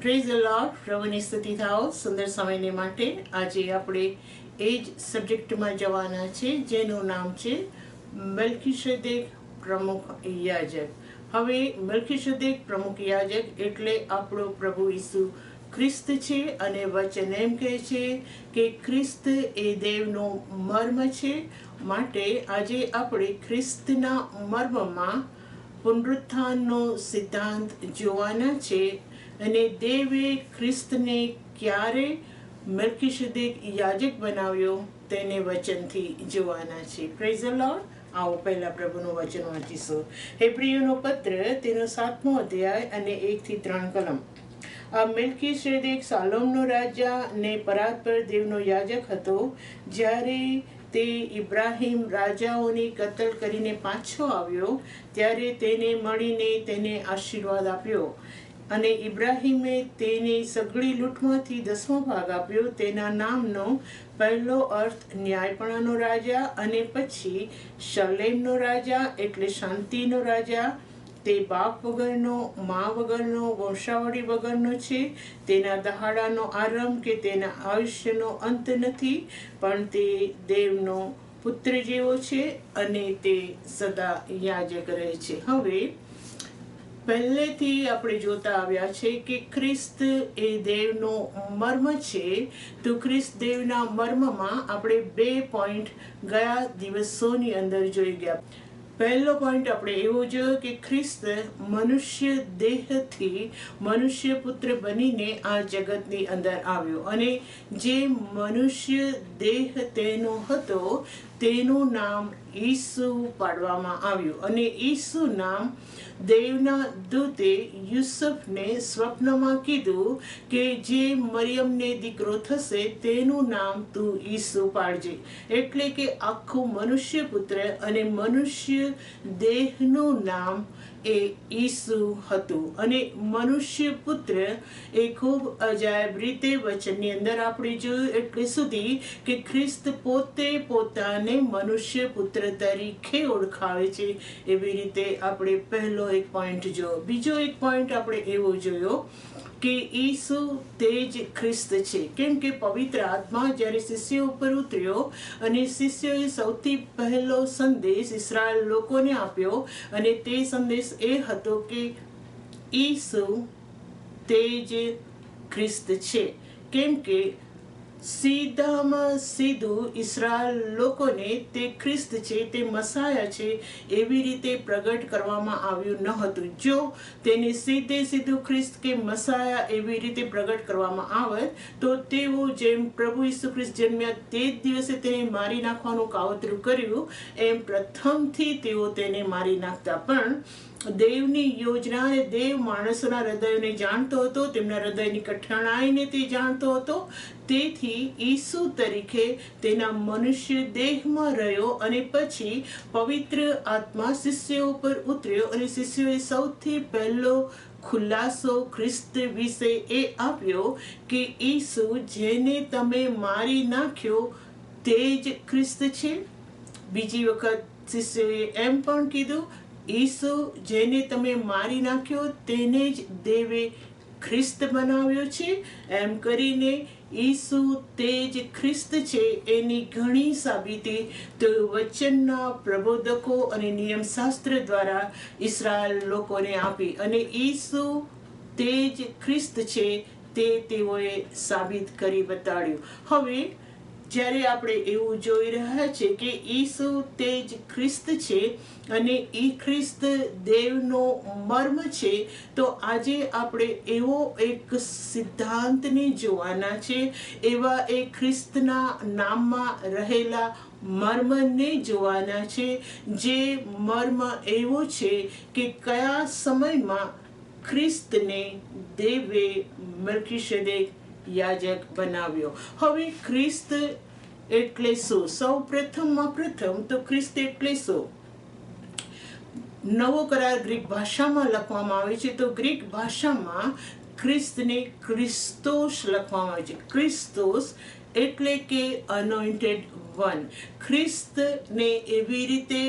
Praise the lord. પ્રભુની સ્તુતિ થાઓ. સુંદર સમયને માટે આજે આપણે એ જ સબ્જેક્ટમાં જવાના છે જેનું નામ છે મેલ્કીસેદેક પ્રમુખ યાજક. હવે મેલ્કીસેદેક પ્રમુખ યાજક એટલે આપણો પ્રભુ ઈસુ ખ્રિસ્ત છે અને વચન એમ કહે છે કે ખ્રિસ્ત એ દેવનો મર્મ છે. માટે આજે આપણે ખ્રિસ્તના મર્મમાં પુનરુત્થાનનો સિદ્ધાંત જોવાના છે અને દેવે ખ્રિસ્તને ક્યારે મેલ્કીસેદેક યાજક બનાવ્યો તેને વચનથી જોવાના છે. Praise the lord. આવો પહેલા પ્રભુનું વચન વાંચીશું. હેબ્રીયોનો પત્ર તેનો 7મો અધ્યાય અને 1 થી 3 કલમ. આ મેલ્કીસેદેક શાલોમનો રાજા ને પરાત્પર દેવનો યાજક હતો. જ્યારે તે ઇબ્રાહિમ રાજાઓની કતલ કરીને પાછો આવ્યો ત્યારે તેને મળીને તેને આશીર્વાદ આપ્યો અને ઇબ્રાહિમે તેને સગળી લૂંટમાંથી 10મો ભાગ આપ્યો. તેના નામનો પહેલો અર્થ ન્યાયપણાનો રાજા અને પછી શલેમનો રાજા એટલે શાંતિનો રાજા. તે બાપ વગરનો, મા વગરનો, વંશાવળી વગરનો છે. તેના દહાડાનો આરંભ કે તેના આયુષ્યનો અંત નથી, પણ તે દેવનો પુત્ર જેવો છે અને તે સદા યાજક રહે છે. હવે પહેલેથી આપણે જોતા આવ્યા છે કે ખ્રિસ્ત એ દેવનો મર્મ છે. તો ખ્રિસ્ત દેવના મર્મમાં આપણે 2 પોઈન્ટ ગયા દિવસોની અંદર જોઈ ગયા. પહેલો પોઈન્ટ આપણે એવો જોયો કે ખ્રિસ્ત મનુષ્ય દેહથી મનુષ્ય પુત્ર બનીને આ જગતની અંદર આવ્યો અને જે મનુષ્ય દેહ તેનો હતો તેનું નામ ઈસુ પાડવામાં આવ્યું. અને ઈસુ નામ દેવના દૂતે યુસુફને સ્વપ્નમાં કીધું કે જે મરિયમને દીકરો થશે તેનું નામ તું ઈસુ પાડજે. એટલે કે આખું મનુષ્ય પુત્ર અને મનુષ્ય દેહનું નામ એ ઈસુ હતું. અને મનુષ્ય પુત્ર એ ખૂબ અજાયબ રીતે વચનની અંદર આપણે જોયું એટલે સુધી કે ખ્રિસ્ત પોતે પોતાને મનુષ્ય પુત્ર તરીકે ઓળખાવે છે. એવી રીતે આપણે પહેલો એક પોઈન્ટ જોયો. બીજો એક પોઈન્ટ આપણે એવો જોયો કે ઈસુ તે જ ખ્રિસ્ત છે. કેમ કે પવિત્ર આત્મા જ્યારે શિષ્યો ઉપર ઉતર્યો અને શિષ્યોએ સૌથી પહેલો સંદેશ ઇસ્રાયેલ લોકોને આપ્યો અને તે સંદેશ એ હતો કે ઈસુ તે જ ખ્રિસ્ત છે. કેમ કે સીધામાં સીધું ઇસ્રાયેલ લોકોને તે ખ્રિસ્ત છે, તે મસાયા છે એવી રીતે પ્રગટ કરવામાં આવ્યું ન હતું. જો તેને સીધું ખ્રિસ્ત કે મસાયા એવી રીતે પ્રગટ કરવામાં આવે તો તેઓ જેમ પ્રભુ ઈસુ ખ્રિસ્ત જન્મ્યા તે જ દિવસે તેને મારી નાખવાનું કાવતરું કર્યું એમ પ્રથમથી તેઓ તેને મારી નાખતા. પણ દેવની યોજના અને દેવ માણસોના હૃદયોને જાણતો હતો, તેમના હૃદયની કઠણાઈને તે જાણતો હતો. તેથી ઈસુ તરીકે તેના મનુષ્ય દેહમાં રહ્યો અને પછી પવિત્ર આત્મા શિષ્યો ઉપર ઉતર્યો અને શિષ્યોએ સૌથી પહેલો ખુલાસો ખ્રિસ્ત વિશે એ આપ્યો કે ઈસુ જેને તમે મારી નાખ્યો તે જ ખ્રિસ્ત છે. બીજી વખત શિષ્યોએ એમ પણ કીધું ઈસુ જેને તમે મારી નાખ્યો તેને જ દેવે ખ્રિસ્ત બનાવ્યો છે. એમ કરીને ઈસુ તે જ ખ્રિસ્ત છે એની ઘણી સાબિતી તો વચનના પ્રબોધકો અને નિયમશાસ્ત્ર દ્વારા ઇસ્રાયેલ લોકોને આપી અને ઈસુ તે જ ખ્રિસ્ત છે તે તેઓએ સાબિત કરી બતાડ્યું. હવે જ્યારે આપણે એવું જોઈ રહ્યા છે કે ઈસુ તે જ ખ્રિસ્ત છે અને ઈ ખ્રિસ્ત દેવનો મર્મ છે, તો આજે આપણે એવો એક સિદ્ધાંતને જોવાના છે, એવા એ ખ્રિસ્તના નામમાં રહેલા મર્મને જોવાના છે. જે મર્મ એવો છે કે કયા સમયમાં ખ્રિસ્તને દેવે મેલ્કીસેદેક યાજક બનાવ્યો. હવે ખ્રિસ્ત એટલે શું? સૌ પ્રથમ તો ખ્રિસ્ત એટલે શું? નવો કરાર ગ્રીક ભાષામાં લખવામાં આવે છે. તો ગ્રીક ભાષામાં ખ્રિસ્તને ક્રિસ્તોસ લખવામાં આવે છે. ક્રિસ્તોસ એટલે કે અનોઇન્ટેડ વન. ખ્રિસ્તને એવી રીતે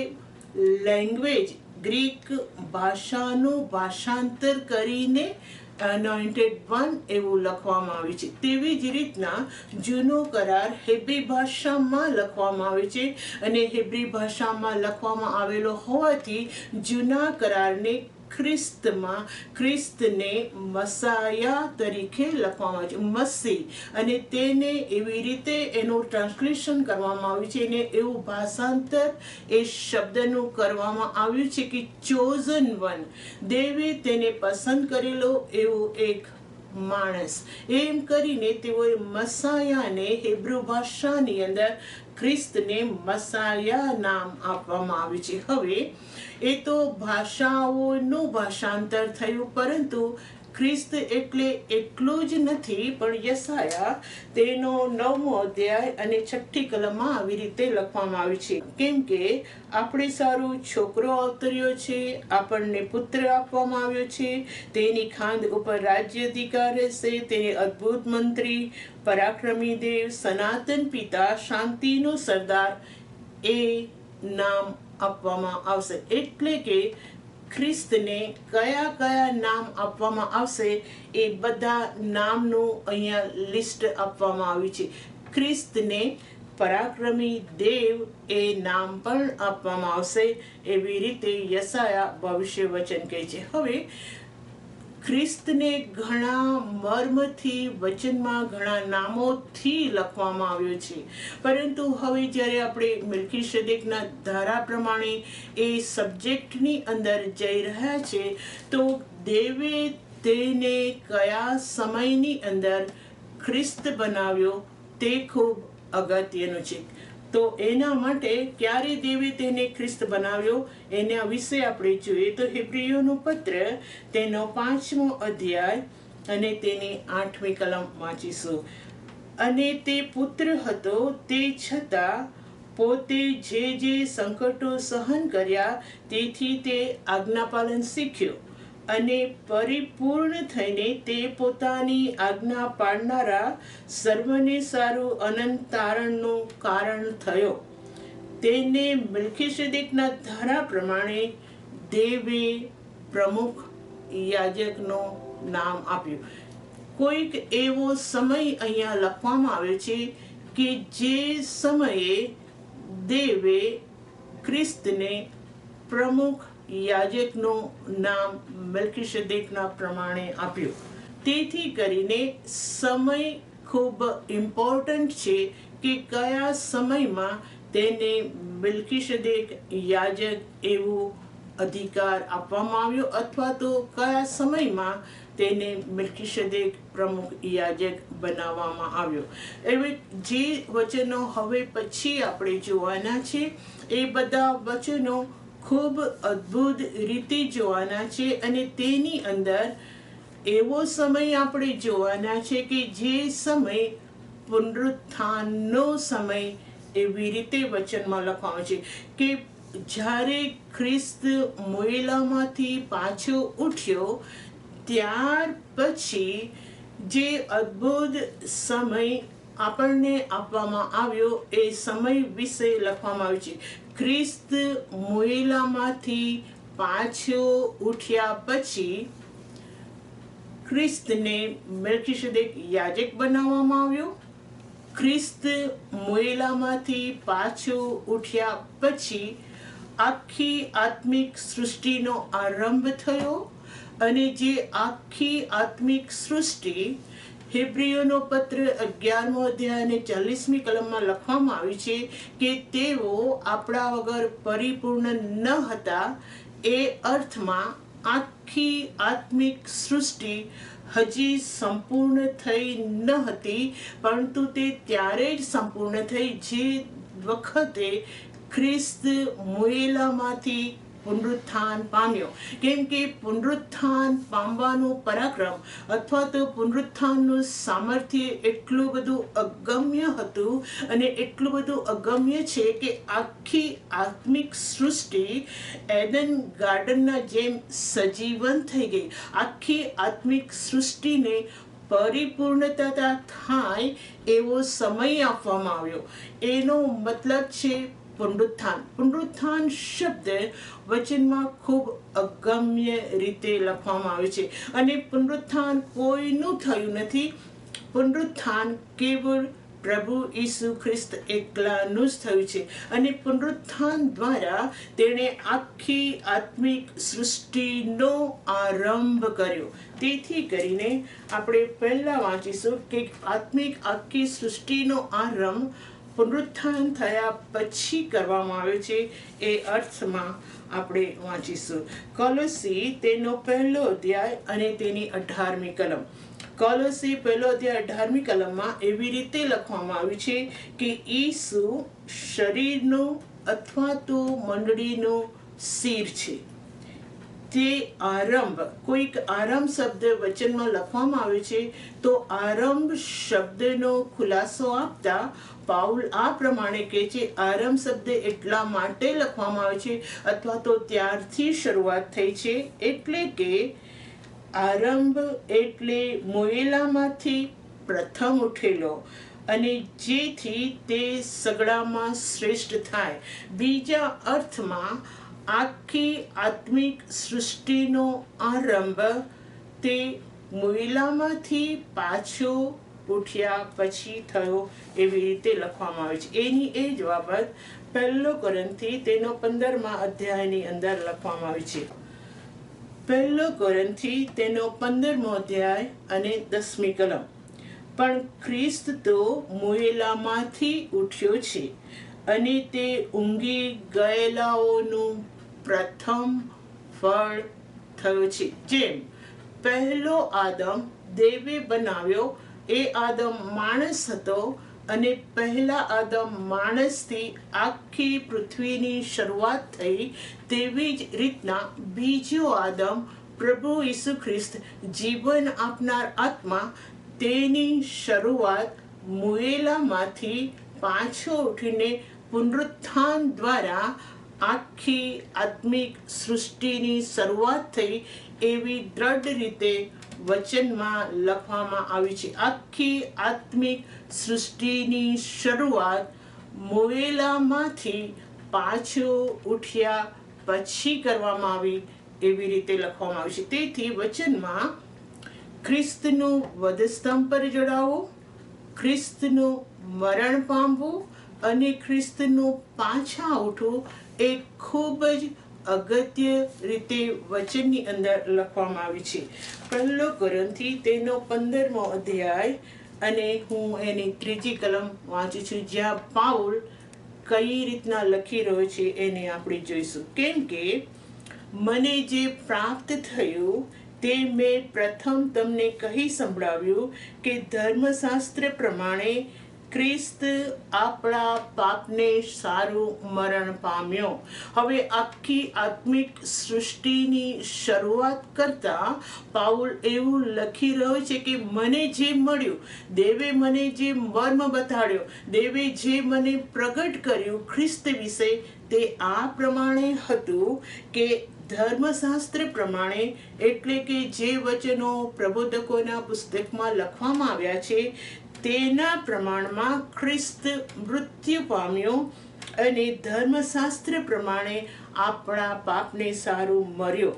લેંગ્વેજ ગ્રીક ભાષાનું ભાષાંતર કરીને અનોઇન્ટેડ વન એવું લખવામાં આવ્યું છે. તેવી જ રીતના જૂનો કરાર હેબ્રી ભાષામાં લખવામાં આવે છે અને હેબ્રી ભાષામાં લખવામાં આવેલો હોવાથી જૂના કરારને ખ્રિસ્તને મસાયા તરીકે લખવામાં આવે છે, મસી, અને તેને એવી રીતે એનું ટ્રાન્સલેશન કરવામાં આવ્યું છે અને એવું ભાષાંતર એ શબ્દનું કરવામાં આવ્યું છે કે ચોઝન વન, દેવે તેને પસંદ કરેલો એવો એક માણસ. એમ કરીને તેઓએ મસાયાને હિબ્રુ ભાષાની અંદર ખ્રિસ્તને મસાયા નામ આપવામાં આવ્યું છે. હવે એ તો ભાષાઓનું ભાષાંતર થયું, પરંતુ ખ્રિસ્ત એટલે એટલું જ નથી, પણ યસાયા તેનો 9મો અધ્યાય અને 6ઠી કલમમાં આવી રીતે લખવામાં આવ્યું છે, કેમ કે આપણે સારું છોકરો અવતર્યો છે, આપણને પુત્ર આપવામાં આવ્યો છે, તેની ખાંદ ઉપર રાજ્ય અધિકાર રહેશે, તેને અદ્ભુત મંત્રી, પરાક્રમી દેવ, સનાતન પિતા, શાંતિનો સરદાર એ નામ આપવામાં આવશે. એટલે કે ખ્રિસ્તને કયા કયા નામ આપવામાં આવશે એ બધા નામનું અહીંયા લિસ્ટ આપવામાં આવ્યું છે. ખ્રિસ્તને પરાક્રમી દેવ એ નામ પણ આપવામાં આવશે, એવી રીતે યસાયા ભવિષ્ય વચન કહે છે. હવે ખ્રિસ્તને ઘણા મર્મથી વચનમાં ઘણા નામોથી લખવામાં આવ્યો છે, પરંતુ હવે જ્યારે આપણે મેલ્કીસેદેકના ધારા પ્રમાણે એ સબ્જેક્ટની અંદર જઈ રહ્યા છે, તો દેવે તેને કયા સમયની અંદર ખ્રિસ્ત બનાવ્યો તે ખૂબ અગત્યનું છે. તો એના માટે ક્યારે દેવે તેને ખ્રિસ્ત બનાવ્યો એના વિશે આપણે જોઈએ તો હિબ્રીઓનું પત્ર તેનો 5મો અધ્યાય અને તેની 8મી કલમ વાંચીશું. અને તે પુત્ર હતો, તે છતાં પોતે જે સંકટો સહન કર્યા તેથી તે આજ્ઞાપાલન શીખ્યો અને પરિપૂર્ણ થઈને તે પોતાની આજ્ઞા પાડનારા સર્વને સારું અનંત તારણનું કારણ થયો. તેને મેલ્કીસેદેકના ધારા પ્રમાણે દેવે પ્રમુખ યાજકનું નામ આપ્યું. કોઈક એવો સમય અહીંયા લખવામાં આવ્યો છે કે જે સમયે દેવે ખ્રિસ્તને પ્રમુખ યાજકનું નામ મેલ્કીસેદેકના પ્રમાણે આપ્યું. તેથી કરીને સમય ખૂબ ઇમ્પોર્ટન્ટ છે કે કયા સમયમાં તેને મેલ્કીસેદેક યાજક એવું અધિકાર આપવામાં આવ્યો, અથવા તો કયા સમયમાં તેને મેલ્કીસેદેક પ્રમુખ યાજક બનાવવામાં આવ્યો. એવી જે વચનો હવે પછી આપણે જોવાના છે એ બધા વચનો ખૂબ અદ્ભુત રીતે જોવાના છે, અને તેની અંદર એવો સમય આપણે જોવાના છે કે જે સમય પુનરુત્થાનનો સમય એવી રીતે વચનમાં લખવામાં છે કે જ્યારે ખ્રિસ્ત મોયેલામાંથી પાછો ઉઠ્યો ત્યાર પછી જે અદ્ભુત સમય આપણને આપવામાં આવ્યો એ સમય વિશે લખવામાં આવ્યું છે. ખ્રિસ્ત મોયેલામાંથી પાછો ઉઠ્યા પછી ખ્રિસ્તને મેલ્કીસેદેક યાજક બનાવવામાં આવ્યો. ખ્રિસ્ત મોયેલામાંથી પાછો ઉઠ્યા પછી આખી આત્મિક સૃષ્ટિનો આરંભ થયો, અને જે આખી આત્મિક સૃષ્ટિ હિબ્રીઓનો પત્ર 11મો અધ્યાય અને 40મી કલમમાં લખવામાં આવ્યું છે કે તેઓ આપણા વગર પરિપૂર્ણ ન હતા. એ અર્થમાં આખી આત્મિક સૃષ્ટિ હજી સંપૂર્ણ થઈ ન હતી, પરંતુ તે ત્યારે જ સંપૂર્ણ થઈ જે વખતે ખ્રિસ્ત મોયેલામાંથી પુનરુત્થાન પામ્યો. કેમ કે પુનરુત્થાન પામવાનું પરાક્રમ અથવા તો પુનરુત્થાનનું સામર્થ્ય એટલું બધું અગમ્ય હતું, અને એટલું બધું અગમ્ય છે કે આખી આત્મિક સૃષ્ટિ એડન ગાર્ડનના જેમ સજીવન થઈ ગઈ. આખી આત્મિક સૃષ્ટિને પરિપૂર્ણતા થાય એવો સમય આપવામાં આવ્યો. એનો મતલબ છે પુનરુત્થાન શબ્દ વચનમાં ખૂબ અગમ્ય રીતે લખવામાં આવે છે. અને પુનરુત્થાન કોઈનું થયું નથી. પુનરુત્થાન કેવળ પ્રભુ ઈસુ ખ્રિસ્ત એકલાનું જ થયું છે. અને પુનરુત્થાન દ્વારા તેણે આખી આત્મિક સૃષ્ટિનો આરંભ કર્યો. તેથી કરીને આપણે પહેલા વાંચીશું કે આખી સૃષ્ટિનો આરંભ પુનરુત્થાન થયા પછી કરવામાં આવ્યો છે. એ અર્થમાં આપણે વાંચીશું. કોલોસી તેનો 1 અધ્યાય અને તેની 18મી કલમ. કોલોસી 1 અધ્યાય 18મી કલમમાં એવી રીતે લખવામાં આવ્યું છે કે ઈસુ શરીરનું અથવા તો મંડળીનું શિર છે. તે આરંભ, કોઈક આરંભ શબ્દ વચનમાં લખવામાં આવે છે તો આરંભ શબ્દનો ખુલાસો આપતા પાઉલ આ પ્રમાણે કહે છે, આરંભ શબ્દ એટલા માટે લખવામાં આવે છે અથવા તો ત્યારથી શરૂઆત થઈ છે, એટલે કે આરંભ એટલે મોયેલામાંથી પ્રથમ ઉઠેલો, અને જેથી તે સગડામાં શ્રેષ્ઠ થાય. બીજા અર્થમાં આખી આત્મિક સૃષ્ટિનો આરંભ તે મોયેલામાંથી પાછો ઉઠ્યા પછી થયો, એવી રીતે લખવામાં આવે છે. એની એ જ બાબત 1 કોરિન્થી તેનો 15મા અધ્યાયની અંદર લખવામાં આવે છે. 1 કોરિન્થી તેનો 15મો અધ્યાય અને 10મી કલમ. પણ ખ્રિસ્ત તો મોયેલામાંથી ઉઠ્યો છે, અને તે ઊંઘી ગયેલાઓનું પ્રથમ ફળ થયો છે. જેમ પહેલો આદમ દેવે બનાવ્યો, એ આદમ માણસ હતો, અને પહેલા આદમ માણસથી આખી પૃથ્વીની શરૂઆત થઈ, તેવી જ રીતના બીજો આદમ પ્રભુ ઈસુ ખ્રિસ્ત જીવન આપનાર આત્મા, તેની શરૂઆત મોયેલામાંથી પાછો ઉઠીને પુનરુત્થાન દ્વારા આખી આત્મિક સૃષ્ટિની શરૂઆત થઈ, એવી દ્રઢ રીતે વચનમાં લખવામાં આવી છે. આખી આત્મિક સૃષ્ટિની શરૂઆત મોયેલામાંથી પાછો ઉઠ્યા પછી કરવામાં આવી, એવી રીતે લખવામાં આવી છે. તેથી વચનમાં ખ્રિસ્તનું વધસ્તંભ પર જોડાવું, ખ્રિસ્તનું મરણ પામવું અને ખ્રિસ્તનું પાછા ઉઠવું એ ખૂબ જ અગત્ય રીતે વચનની અંદર લખવામાં આવી છે. 1 કોરિન્થી તેનો 15મો અધ્યાય અને હું એની 3જી કલમ વાંચું છું, જ્યાં પાઉલ કઈ રીતના લખી રહ્યો છે એને આપણે જોઈશું. કેમ કે મને જે પ્રાપ્ત થયું તે મેં પ્રથમ તમને કહી સંભળાવ્યું કે ધર્મશાસ્ત્ર પ્રમાણે ખ્રિસ્ત આપણા પાપને સારું મરણ પામ્યો. હવે આખી આત્મિક સૃષ્ટિની શરૂઆત કરતા પાઉલ એવું લખી રહ્યો છે કે મને જે મળ્યું, દેવે મને જે મર્મ બતાડ્યો, દેવે જે મને પ્રગટ કર્યું ખ્રિસ્ત વિશે, તે આ પ્રમાણે હતું કે ધર્મશાસ્ત્ર પ્રમાણે, એટલે કે જે વચનો પ્રબોધકોના પુસ્તકમાં લખવામાં આવ્યા છે તેના પ્રમાણમાં ખ્રિસ્ત મૃત્યુ પામ્યો, અને ધર્મશાસ્ત્ર પ્રમાણે આપણા પાપને સારું મર્યો.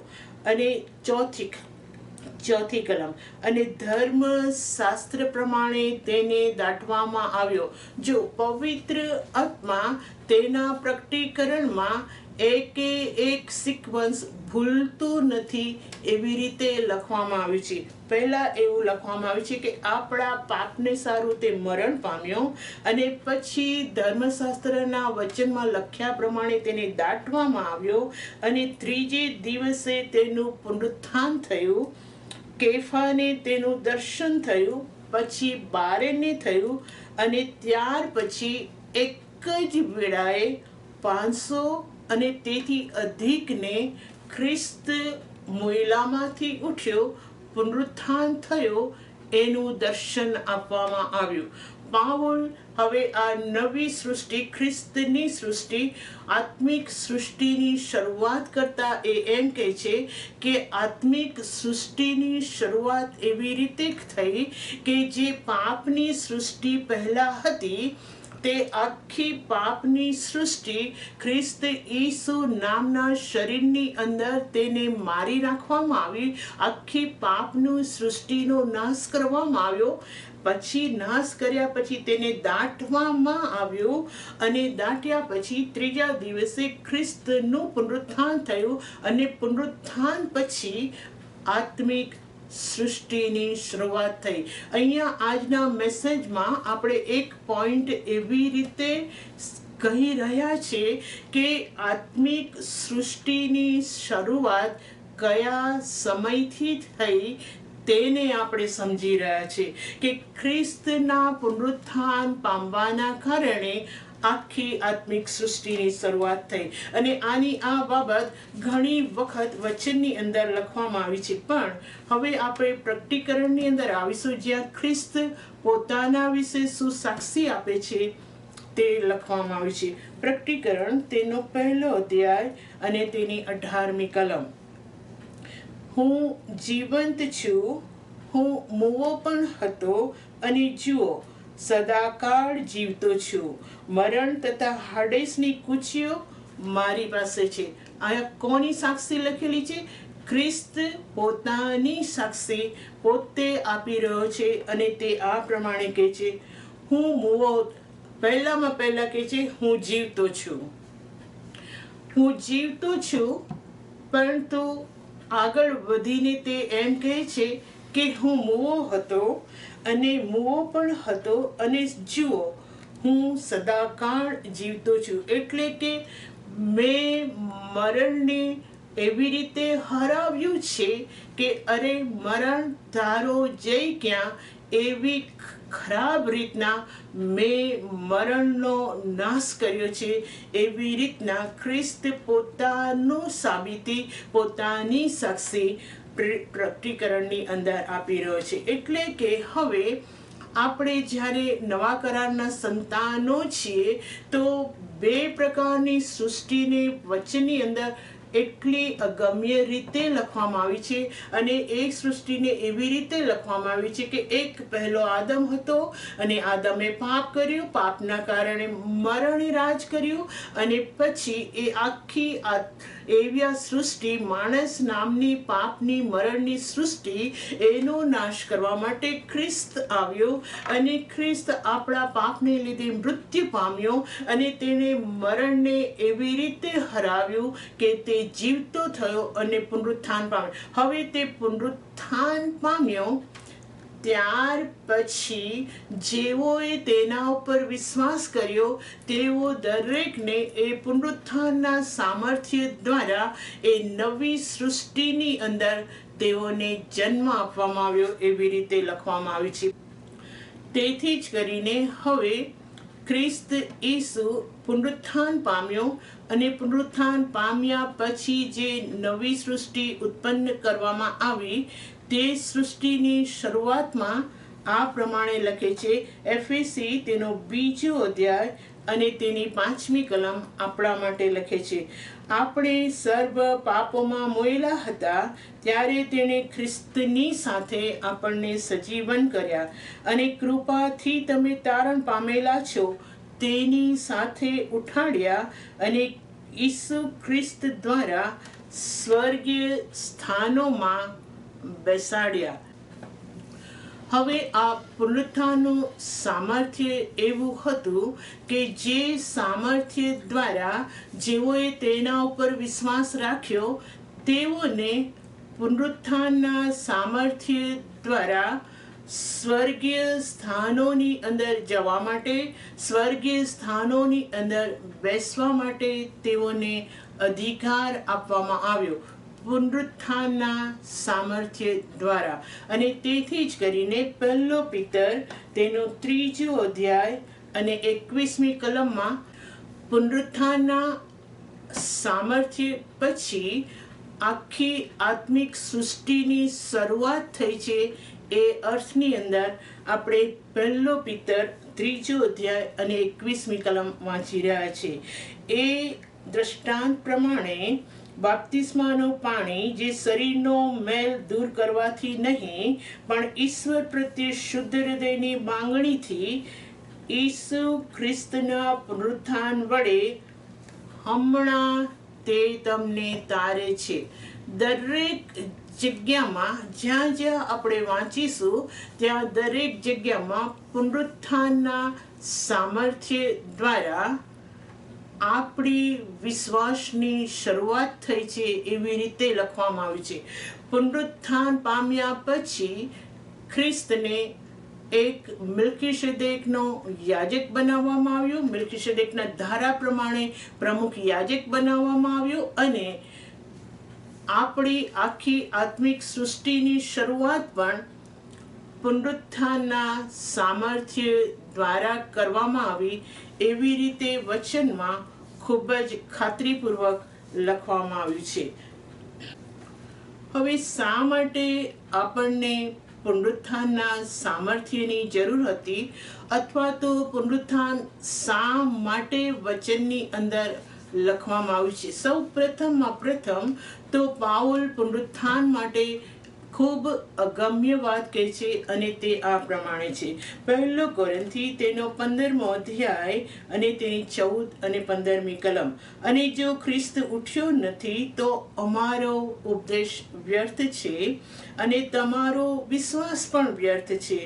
અને ચોથી કલમ, અને ધર્મશાસ્ત્ર પ્રમાણે તેને દાટવામાં આવ્યો. જો પવિત્ર આત્મા તેના પ્રકટીકરણમાં એકે એક સિક્વન્સ ભૂલતું નથી, એવી રીતે લખવામાં આવ્યું છે. પહેલા એવું લખવામાં આવ્યું છે કે આપણા પાપને સારું તે મરણ પામ્યો, અને પછી ધર્મશાસ્ત્રના વચનમાં લખ્યા પ્રમાણે તેને દાટવામાં આવ્યો, અને ત્રીજે દિવસે તેનું પુનરુત્થાન થયું, કેફાને તેનું દર્શન થયું, પછી 12ને થયું, અને ત્યાર પછી એક જ વેળાએ 500 અને તેથી અધિકને ખ્રિસ્ત મોયેલામાંથી ઉઠ્યો, પુનરુત્થાન થયો, એનું દર્શન આપવામાં આવ્યું. પાઉલ હવે આ નવી સૃષ્ટિ, ખ્રિસ્તની સૃષ્ટિ, આત્મિક સૃષ્ટિની શરૂઆત કરતા એ એમ કહે છે કે આત્મિક સૃષ્ટિની શરૂઆત એવી રીતે થઈ કે જે પાપની સૃષ્ટિ પહેલા હતી, તે આખી પાપની સૃષ્ટિ ખ્રિસ્ત ઈસુ નામના શરીરની અંદર તેને મારી નાખવામાં આવી. આખી પાપનું સૃષ્ટિનો નાશ કરવામાં આવ્યો. પછી નાશ કર્યા પછી તેને દાટવામાં આવ્યો અને દાટ્યા પછી ત્રીજા દિવસે ખ્રિસ્તનું પુનરુત્થાન થયું અને પુનરુત્થાન પછી આત્મિક સૃષ્ટિની શરૂઆત થઈ. અહીંયા આજના મેસેજમાં આપણે એક પોઈન્ટ એવી રીતે કહી રહ્યા છે કે આત્મિક સૃષ્ટિની શરૂઆત કયા સમયથી થઈ તેને આપણે સમજી રહ્યા છીએ કે ખ્રિસ્તના પુનરુત્થાન પામવાના કારણે આખી આત્મિક સૃષ્ટિની શરૂઆત થઈ. અને આની આ બાબત ઘણી વખત વચનની અંદર લખવામાં આવી છે, પણ હવે આપણે પ્રકટીકરણની અંદર આવીશું જ્યાં ખ્રિસ્ત પોતાના વિશે શું સાક્ષી આપે છે તે લખવામાં આવ્યું છે. પ્રકટીકરણ તેનો 1 અધ્યાય અને તેની 18મી કલમ. હું જીવંત છું, હું મૂવો પણ હતો, અને જુઓ સદાકાળ જીવતો છું. મરણ તથા હાડેસની કૂચીઓ મારી પાસે છે. આ કોની સાક્ષી લખેલી છે? ખ્રિસ્ત પોતાની સાક્ષી પોતે આપી રહ્યો છે અને તે આ પ્રમાણે કહે છે, હું મૂવો, પહેલામાં પહેલા કહે છે હું જીવતો છું. હું જીવતો છું, પરંતુ આગળ વધીને તે એમ કહે છે કે હું મૂવો હતો અને મૂવો પણ હતો, અને જુઓ હું સદાકાળ જીવતો છું. એટલે કે મેં મરણને એવી રીતે હરાવ્યું છે કે અરે મરણ તારો જય ક્યાં, એવી ખરાબ રીતના મેં મરણનો નાશ કર્યો છે. એવી રીતના ખ્રિસ્ત પોતાનું સાબિતી, પોતાની સાક્ષી પ્રકટીકરણની અંદર આપી રહ્યો છે. એટલે કે હવે આપણે જ્યારે નવા કરારના સંતાનો છીએ તો 2 પ્રકારની સૃષ્ટિને વચનની અંદર એટલી અગમ્ય રીતે લખવામાં આવી છે. અને એક સૃષ્ટિને એવી રીતે લખવામાં આવી છે કે એક પહેલો આદમ હતો અને આદમે પાપ કર્યું, પાપના કારણે મરણે રાજ કર્યું, અને પછી એ આખી એવી સૃષ્ટિ, માણસ નામની પાપની મરણની સૃષ્ટિ, એનો નાશ કરવા માટે ખ્રિસ્ત આવ્યો અને ખ્રિસ્ત આપણા પાપને લીધે મૃત્યુ પામ્યો અને તેણે મરણને એવી રીતે હરાવ્યું કે તે જીવતો થયો અને પુનરુત્થાન પામ્યો. હવે તે પુનરુત્થાન પામ્યો ત્યાર પછી જેઓએ તેના ઉપર વિશ્વાસ કર્યો તેઓ દરેકને એ પુનરુત્થાનના સામર્થ્ય દ્વારા એ નવી સૃષ્ટિની અંદર તેઓને જન્મ આપવામાં આવ્યો, એવી રીતે લખવામાં આવ્યું છે. તેથી જ કરીને હવે ખ્રિસ્ત ઈસુ પુનરુત્થાન પામ્યો અને પુનરુત્થાન પામ્યા પછી જે નવી સૃષ્ટિ ઉત્પન્ન કરવામાં આવી તે સૃષ્ટિની શરૂઆતમાં આ પ્રમાણે લખે છે. એફેસી તેનો 2 અધ્યાય અને તેની 5મી કલમ આપણા માટે લખે છે, આપણે સર્વ પાપોમાં મોયેલા હતા ત્યારે તેણે ખ્રિસ્તની સાથે આપણને સજીવન કર્યા, અને કૃપાથી તમે તારણ પામેલા છો તેની સાથે ઉઠાડ્યા, અને ઈસુ ખ્રિસ્ત દ્વારા સ્વર્ગીય સ્થાનોમાં બેસાડ્યા. હવે આ પુનરુત્થાનનું સામર્થ્ય એવું હતું કે જે સામર્થ્ય દ્વારા જેઓએ તેના ઉપર વિશ્વાસ રાખ્યો તેઓને પુનરુત્થાનના સામર્થ્ય દ્વારા સ્વર્ગીય સ્થાનોની અંદર જવા માટે, સ્વર્ગીય સ્થાનોની અંદર બેસવા માટે તેઓને અધિકાર આપવામાં આવ્યો પુનરુત્થાનના સામર્થ્ય દ્વારા. અને તેથી જ કરીને 1 પીતર તેનો 3 અધ્યાય અને 21મી કલમમાં પુનરુત્થાનના સામર્થ્ય પછી આખી આત્મિક સૃષ્ટિની શરૂઆત થઈ છે એ અર્થની અંદર આપણે 1 પીતર 3 અધ્યાય અને 21મી કલમ વાંચી રહ્યા છે. એ દ્રષ્ટાંત પ્રમાણે બાપ્તિસ્માનું પાણી જે શરીરનો મેલ દૂર કરવાથી નહીં પણ ઈશ્વર પ્રત્યે શુદ્ધ હૃદયની માંગણીથી ઈસુ ખ્રિસ્તના પુનરુત્થાન વડે હમણાં તે તમને તારે છે. દરેક જગ્યામાં જ્યાં જ્યાં આપણે વાંચીશું ત્યાં દરેક જગ્યામાં પુનરુત્થાનના સામર્થ્ય દ્વારા આપણી વિશ્વાસની શરૂઆત થઈ છે એવી રીતે લખવામાં આવ્યું છે. પુનરુત્થાન પામ્યા પછી ખ્રિસ્તને એક મિલ્કીસેદેકનો યાજક બનાવવામાં આવ્યો. મિલ્કીસેદેકના ધારા પ્રમાણે પ્રમુખ યાજક બનાવવામાં આવ્યો અને આપણી આખી આત્મિક સૃષ્ટિની શરૂઆત પણ પુનરુત્થાનના સામર્થ્ય દ્વારા કરવામાં આવી એવી રીતે વચનમાં ખૂબ જ ખાતરીપૂર્વક લખવામાં આવ્યું છે. હવે શા માટે આપણને પુનરુત્થાનના સામર્થ્યની જરૂર હતી અથવા તો પુનરુત્થાન શા માટે વચનની અંદર લખવામાં આવ્યું છે? સૌ પ્રથમ તો પાઉલ પુનરુત્થાન માટે ખૂબ અગમ્ય વાત કહે છે અને તે આ પ્રમાણે છે. 1 કોરિન્થી તેનો 15મો અધ્યાય અને તેની 14 અને 15મી કલમ. અને જો ખ્રિસ્ત ઉઠ્યો નથી તો અમારો ઉપદેશ વ્યર્થ છે અને તમારો વિશ્વાસ પણ વ્યર્થ છે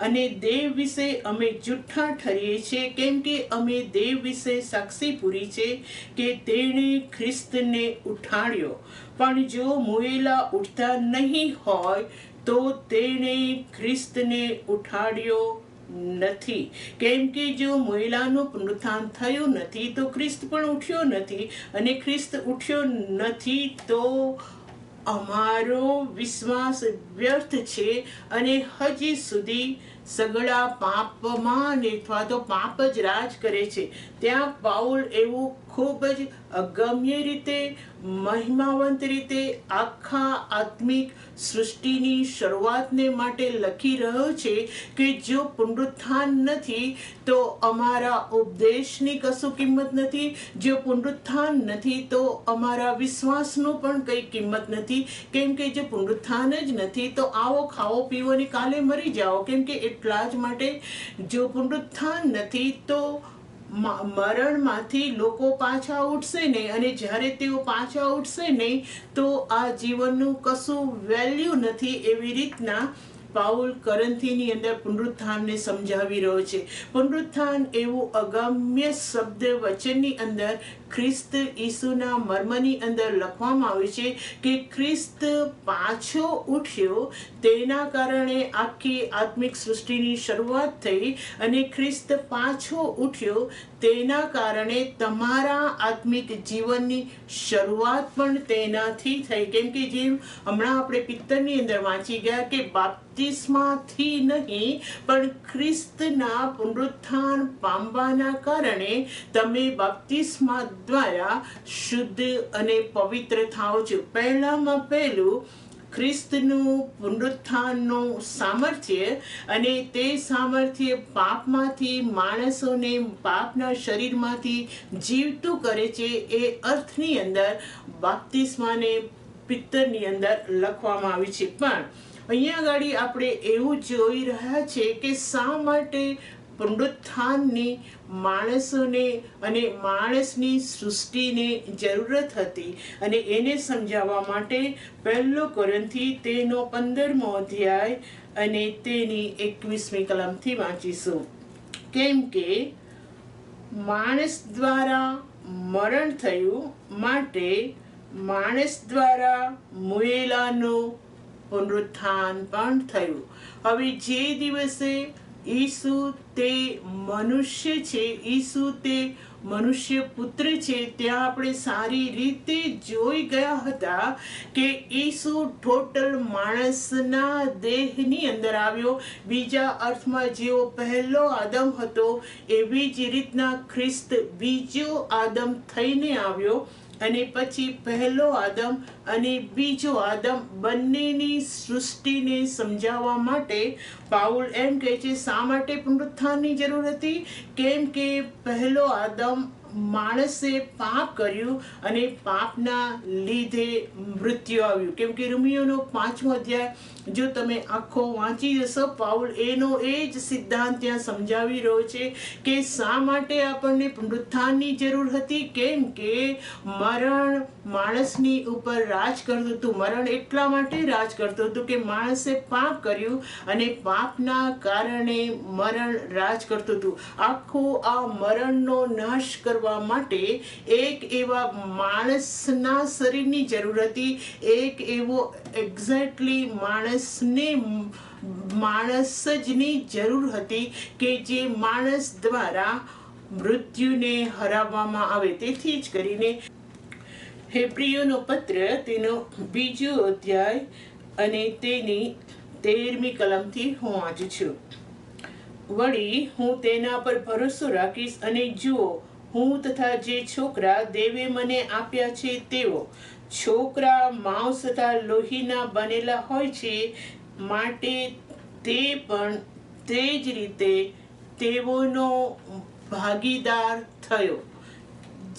અને દેવ વિશે અમે જુઠ્ઠા ઠરીએ છીએ, કેમ કે અમે દેવ વિશે સાક્ષી પૂરી છે કે તેણે ખ્રિસ્તને ઉઠાડ્યો. પણ જો મુએલા ઉઠતા નહીં હોય તો તેણે ખ્રિસ્તને ઉઠાડ્યો નથી. કેમ કે જો મુએલાનું પુનરુત્થાન થયું નથી તો ખ્રિસ્ત પણ ઉઠ્યો નથી અને ખ્રિસ્ત ઉઠ્યો નથી તો અમારો વિશ્વાસ વ્યર્થ છે અને હજી સુધી સગળા પાપમાં અથવા તો પાપ જ રાજ કરે છે. ત્યાં પાઉલ એવું ખૂબ જ અગમ્ય રીતે, મહિમાવંત રીતે આખા આત્મિક સૃષ્ટિની શરૂઆતને માટે લખી રહ્યો છે કે જો પુનરુત્થાન નથી તો અમારા ઉપદેશની કશું કિંમત નથી, જો પુનરુત્થાન નથી તો અમારા વિશ્વાસનું પણ કંઈ કિંમત નથી. કેમ કે જો પુનરુત્થાન જ નથી તો આવો ખાઓ પીવો અને કાલે મરી જાઓ. કેમ કે એટલા જ માટે જો પુનરુત્થાન નથી તો મરણમાંથી લોકો પાછા ઉઠશે નહીં અને જ્યારે તેઓ પાછા ઉઠશે નહીં તો આ જીવનનું કશું વેલ્યુ નથી. એવી રીતના પાઉલ કરંથીની અંદર પુનરુત્થાનને સમજાવી રહ્યો છે. પુનરુત્થાન એવું અગમ્ય શબ્દ વચનની અંદર ખ્રિસ્ત ઈસુના મર્મની અંદર લખવામાં આવ્યું છે કે ખ્રિસ્ત પાછો ઉઠ્યો તેના કારણે આખી આત્મિક સૃષ્ટિની શરૂઆત થઈ અને ખ્રિસ્ત પાછો ઉઠ્યો તેના કારણે તમારા આત્મિક જીવનની શરૂઆત પણ તેનાથી થઈ. કેમ કે જેમ હમણાં આપણે પિત્તરની અંદર વાંચી ગયા કે બાપ્તિસ્માથી નહીં પણ ખ્રિસ્તના પુનરુત્થાન પામવાના કારણે તમે બાપ્તિસ્મા દ્વારા શુદ્ધ અને પવિત્ર થાઓ છો. પહેલામાં પહેલું ખ્રિસ્તનું પુનરુત્થાનનું સામર્થ્ય અને તે સામર્થ્ય પાપમાંથી માણસોને પાપના શરીરમાંથી જીવતું કરે છે. એ અર્થની અંદર બાપ્તિસ્માને પિત્તરની અંદર લખવામાં આવી છે. પણ અહીંયા આગળ આપણે એવું જોઈ રહ્યા છે કે શા માટે પુનરુત્થાનની માણસોને અને માણસની સૃષ્ટિને જરૂરત હતી અને એને સમજાવવા માટે 1 કોરિન્થી તેનો 15મો અધ્યાય અને તેની 21મી કલમથી વાંચીશું. કેમ કે માણસ દ્વારા મરણ થયું માટે માણસ દ્વારા મુએલાનું પુનરુત્થાન પણ થયું. હવે જે દિવસે ઈસુ તે મનુષ્ય છે, ઈસુ તે મનુષ્ય પુત્ર છે, ત્યાં આપણે સારી રીતે જોઈ ગયા હતા કે ઈસુ ટોટલ માણસના દેહની અંદર આવ્યો. બીજા અર્થમાં જેવો પહેલો આદમ હતો એવી જ રીતના ખ્રિસ્ત બીજો આદમ થઈને આવ્યો અને પછી પહેલો આદમ અને બીજો આદમ બંનેની સૃષ્ટિને સમજાવવા માટે પાઉલ એમ કહે છે શા માટે પુનરુત્થાનની જરૂર હતી? કેમ કે પહેલો આદમ માણસે પાપ કર્યું અને પાપના લીધે મૃત્યુ આવ્યું. કેમ કે રોમિયોનો 5મો અધ્યાય જો તમે આખો વાંચી જશો, પાઉલ એનો એ જ સિદ્ધાંત ત્યાં સમજાવી રહ્યો છે કે શા માટે આપણને પુનરુત્થાનની જરૂર હતી. કેમ કે મરણ માણસની ઉપર રાજ કરતું હતું. મરણ એટલા માટે રાજ કરતું હતું કે માણસે પાપ કર્યું અને પાપના કારણે મરણ રાજ કરતું હતું. આખો આ મરણનો નાશ કરવા માટે એક એવા માણસના શરીરની જરૂર હતી. એક એવો એક્ઝેક્ટલી માણસ જની જરૂર હતી કે જે માણસ દ્વારા મૃત્યુને હરાવવામાં આવે. તેથી જ કરીને હેબ્રીયોનો પત્ર તેનો 2 અધ્યાય અને તેની 13મી કલમથી હું વાંચું છું. વળી હું તેના પર ભરોસો રાખીશ અને જુઓ, હું તથા જે છોકરા દેવે મને આપ્યા છે તેઓ. છોકરા માંસ તથા લોહીના બનેલા હોય છે, માટે તે પણ તે જ રીતે તેઓનો ભાગીદાર થયો,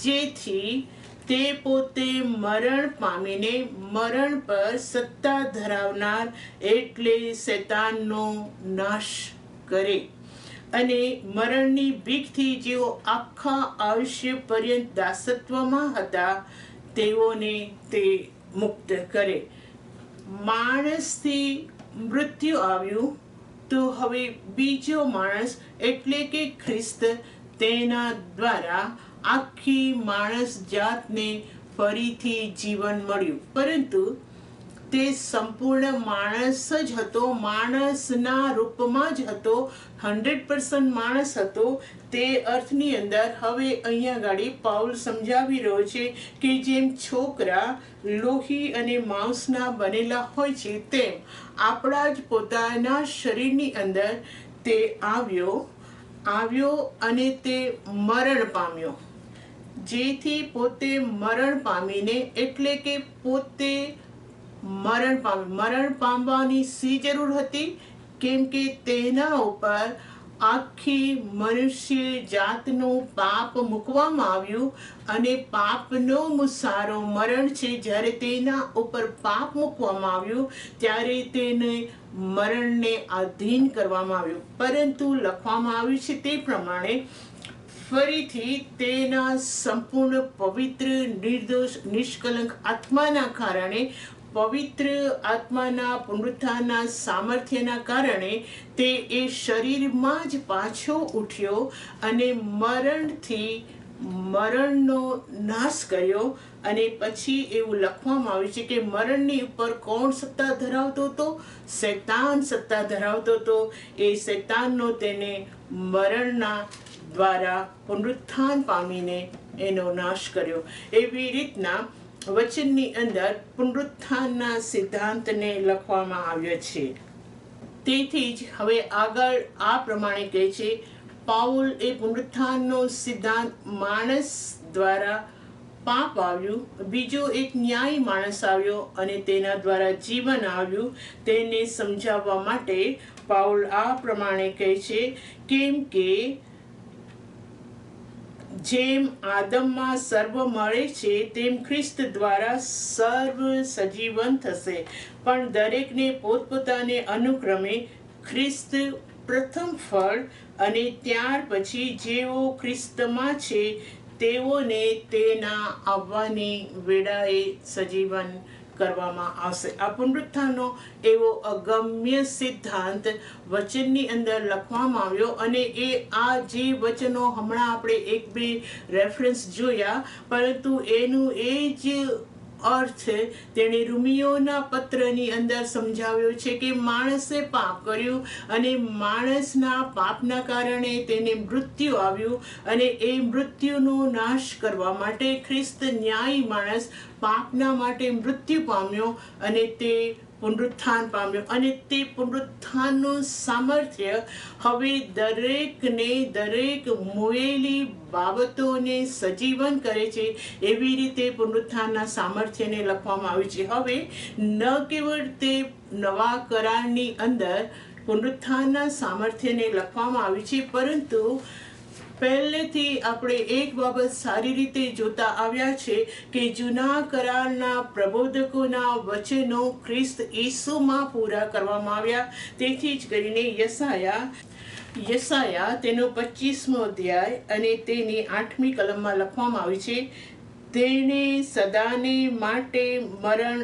જેથી તે પોતે મરણ પામીને મરણ પર સત્તા ધરાવનાર એટલે શૈતાનનો નાશ કરે, અને મરણની બીકથી જેઓ આખા આયુષ્ય પર્યંત દાસત્વમાં હતા તેઓને તે મુક્ત કરે. માણસથી મૃત્યુ આવ્યું તો હવે બીજો માણસ એટલે કે ખ્રિસ્ત, તેના દ્વારા આખી માણસ જાતને ફરીથી જીવન મળ્યું. પરંતુ તે સંપૂર્ણ માણસ જ હતો, માણસના રૂપમાં જ હતો, 100% માણસ હતો. તે અર્થની અંદર હવે અહીંયા ગાડી પાઉલ સમજાવી રહ્યો છે કે જેમ છોકરા લોહી અને માંસના બનેલા હોય છે, તેમ આપણા જ પોતાના શરીરની અંદર તે આવ્યો અને તે મરણ પામ્યો, જેથી પોતે મરણ પામીને એટલે કે પોતે મરણ પામવાની શી જરૂર હતી. કેમ કે તેના ઉપર આખી મનુષ્ય જાતનું પાપ મૂકવામાં આવ્યું અને પાપનો મુસારો મરણ છે. જ્યારે તેના ઉપર પાપ મૂકવામાં આવ્યું ત્યારે તેને મરણને આધીન કરવામાં આવ્યું. પરંતુ લખવામાં આવ્યું છે તે પ્રમાણે ફરીથી તેના સંપૂર્ણ પવિત્ર, નિર્દોષ, નિષ્કલંક આત્માના કારણે, પવિત્ર આત્માના પુનરુત્થાનના સામર્થ્યના કારણે તે એ શરીરમાં જ પાછો ઉઠ્યો અને મરણનો નાશ કર્યો. અને પછી એવું લખવામાં આવ્યું છે કે મરણની ઉપર કોણ સત્તા ધરાવતો હતો? શૈતાન સત્તા ધરાવતો હતો. એ શૈતાનનો તેને મરણના દ્વારા પુનરુત્થાન પામીને એનો નાશ કર્યો. એવી રીતના વચનની અંદર પુનરુત્થાનના સિદ્ધાંતને લખવામાં આવ્યો છે. તેથી જ હવે આગળ આ પ્રમાણે કહે છે પાઉલ એ પુનરુત્થાનનો સિદ્ધાંત માણસ દ્વારા પાપ આવ્યું, બીજો એક ન્યાયી માણસ આવ્યો અને તેના દ્વારા જીવન આવ્યું, તેને સમજાવવા માટે પાઉલ આ પ્રમાણે કહે છે. કેમ કે જેમ આદમમાં સર્વ મળે છે તેમ ખ્રિસ્ત દ્વારા સર્વ સજીવન થશે, પણ દરેકને પોતપોતાને અનુક્રમે ખ્રિસ્ત પ્રથમ ફળ અને ત્યાર પછી જેઓ ખ્રિસ્તમાં છે તેઓને તેના આવવાની વેળાએ સજીવન કરવામાં આવશે. આ પુનરુત્થાનનો એવો અગમ્ય સિદ્ધાંત વચનની અંદર લખવામાં આવ્યો અને એ આ જે વચનો હમણાં આપણે 1-2 રેફરન્સ જોયા, પરંતુ એનું એ જ અર્થ તેણે રોમિયોના પત્રની અંદર સમજાવ્યો છે કે માણસે પાપ કર્યું અને માણસના પાપના કારણે તેને મૃત્યુ આવ્યું અને એ મૃત્યુનો નાશ કરવા માટે ખ્રિસ્ત ન્યાયી માણસ પાપના માટે મૃત્યુ પામ્યો અને તે પુનરુત્થાન પામ્યો. અને તે પુનરુત્થાનનું સામર્થ્ય હવે દરેક મોયેલી બાબતોને સજીવન કરે છે. એવી રીતે પુનરુત્થાનના સામર્થ્યને લખવામાં આવ્યું છે. હવે ન કેવળ તે નવા કરારની અંદર પુનરુત્થાનના સામર્થ્યને લખવામાં આવ્યું છે, પરંતુ પહેલેથી આપણે એક બાબત સારી રીતે જોતા આવ્યા છે કે જૂના કરારના પ્રબોધકોના વચનો ખ્રિસ્ત ઈસુમાં પૂરા કરવામાં આવ્યા. તેથી જ કરીને યસાયા તેનો 25મો અધ્યાય અને તેની 8મી કલમમાં લખવામાં આવ્યું છે, તેણે સદાને માટે મરણ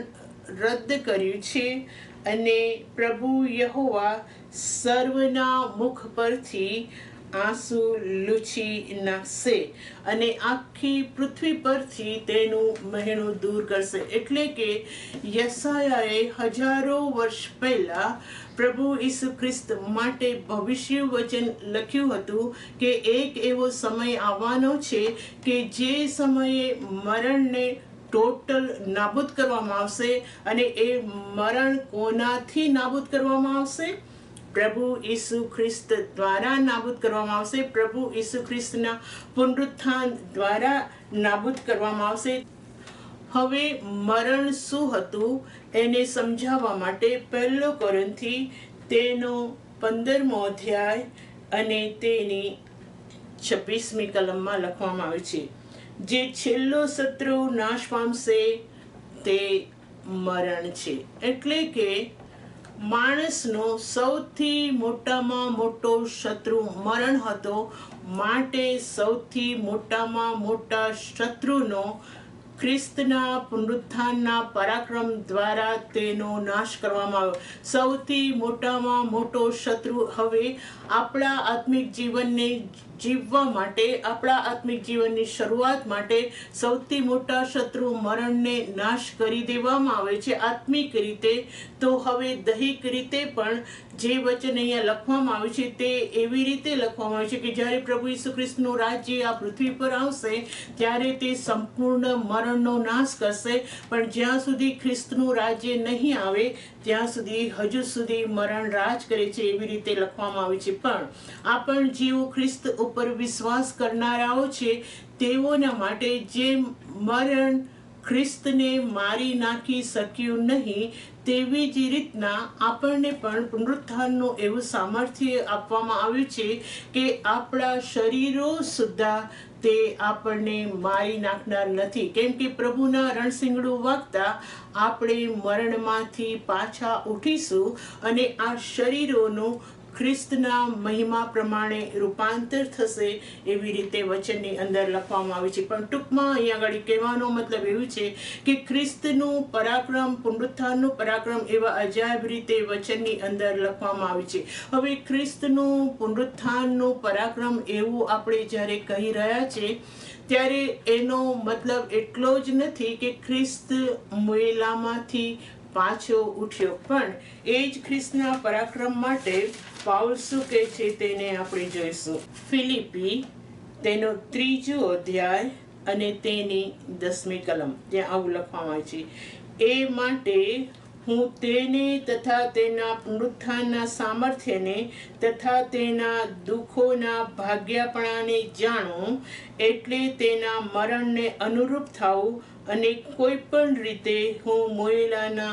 રદ કર્યું છે અને પ્રભુ યહોવા સર્વના મુખ પરથી આંસુ લૂછી નાખશે અને આખી પૃથ્વી પરથી તેનું મહેણું દૂર કરશે. એટલે કે યસાયાએ હજારો વર્ષ પહેલા પ્રભુ ઈસુ ખ્રિસ્ત માટે ભવિષ્ય વચન લખ્યું હતું કે એક એવો સમય આવવાનો છે કે જે સમયે મરણને ટોટલ નાબૂદ કરવામાં આવશે. અને એ મરણ કોનાથી નાબૂદ કરવામાં આવશે? પ્રભુ ઈસુ ખ્રિસ્ત દ્વારા નાબૂદ કરવામાં આવશે. પ્રભુ ઈસુ ખ્રિસ્તના પુનરુત્થાન દ્વારા નાબૂદ કરવામાં આવશે. હવે મરણ શું હતું એને સમજાવવા માટે 1 કોરિન્થી તેનો 15મો અધ્યાય અને તેની 26મી કલમમાં લખવામાં આવ્યું છે, જે છેલ્લો શત્રુ નાશ પામશે તે મરણ છે. એટલે કે માણસનો સૌથી મોટામાં મોટો શત્રુ મરણ હતો. માટે સૌથી મોટામાં મોટા શત્રુનો ખ્રિસ્તના પુનરુત્થાનના પરાક્રમ દ્વારા તેનો નાશ કરવામાં આવ્યો. સૌથી મોટામાં મોટો શત્રુ હવે આપણા આત્મિક જીવનને જીવવા માટે, આપણા આત્મિક જીવનની શરૂઆત માટે સૌથી મોટા શત્રુ મરણને નાશ કરી દેવામાં આવે છે આત્મિક રીતે. તો હવે દૈહિક રીતે પણ જે વચન અહીંયા લખવામાં આવ્યું છે તે એવી રીતે લખવામાં આવ્યું છે કે જ્યારે પ્રભુ ઈસુ ખ્રિસ્તનું રાજ્ય આ પૃથ્વી પર આવશે ત્યારે તે સંપૂર્ણ મરણનો નાશ કરશે. પણ જ્યાં સુધી ખ્રિસ્તનું રાજ્ય નહીં આવે ત્યાં સુધી હજુ સુધી મરણ રાજ કરે છે એવી રીતે લખવામાં આવ્યું છે. પણ આપણ જેઓ ખ્રિસ્ત ઉપર વિશ્વાસ કરનારાઓ છે તેઓના માટે જે મરણ ખ્રિસ્તને મારી નાખી શક્યું નહીં તેવી જ રીતના આપણને પણ પુનરુત્થાનનું એવું સામર્થ્ય આપવામાં આવ્યું છે કે આપણા શરીરો સુદ્ધા તે આપણને મારી નાખનાર નથી. કેમ કે પ્રભુના રણસિંગડું વાગતા આપણે મરણમાંથી પાછા ઉઠીશું અને આ શરીરોનું ખ્રિસ્તના મહિમા પ્રમાણે રૂપાંતર થશે એવી રીતે વચનની અંદર લખવામાં આવ્યું છે. પણ ટૂંકમાં અહીંયા આગળ કહેવાનો મતલબ એવું છે કે ખ્રિસ્તનું પરાક્રમ, પુનરુત્થાનનું પરાક્રમ એવા અજાયબ રીતે વચનની અંદર લખવામાં આવ્યું છે. હવે ખ્રિસ્તનું પુનરુત્થાનનું પરાક્રમ એવું આપણે જ્યારે કહી રહ્યા છે ત્યારે એનો મતલબ એટલો જ નથી કે ખ્રિસ્ત મુયેલામાંથી પાછો ઉઠ્યો. પણ એ જ ખ્રિસ્તના પરાક્રમ માટે પાઉલ શું કહે છે તેને આપણે જોઈશું. ફિલિપી તેનો 3જો અધ્યાય અને તેની 10મી કલમ, ત્યાં આવું લખવામાં આવે છે, એ માટે હું તેને તથા તેના પુનરુત્થાનના સામર્થ્યને તથા તેના દુઃખોના ભાગ્યાપણાને જાણું, એટલે તેના મરણને અનુરૂપ થાઉં અને કોઈ પણ રીતે હું મોયેલાના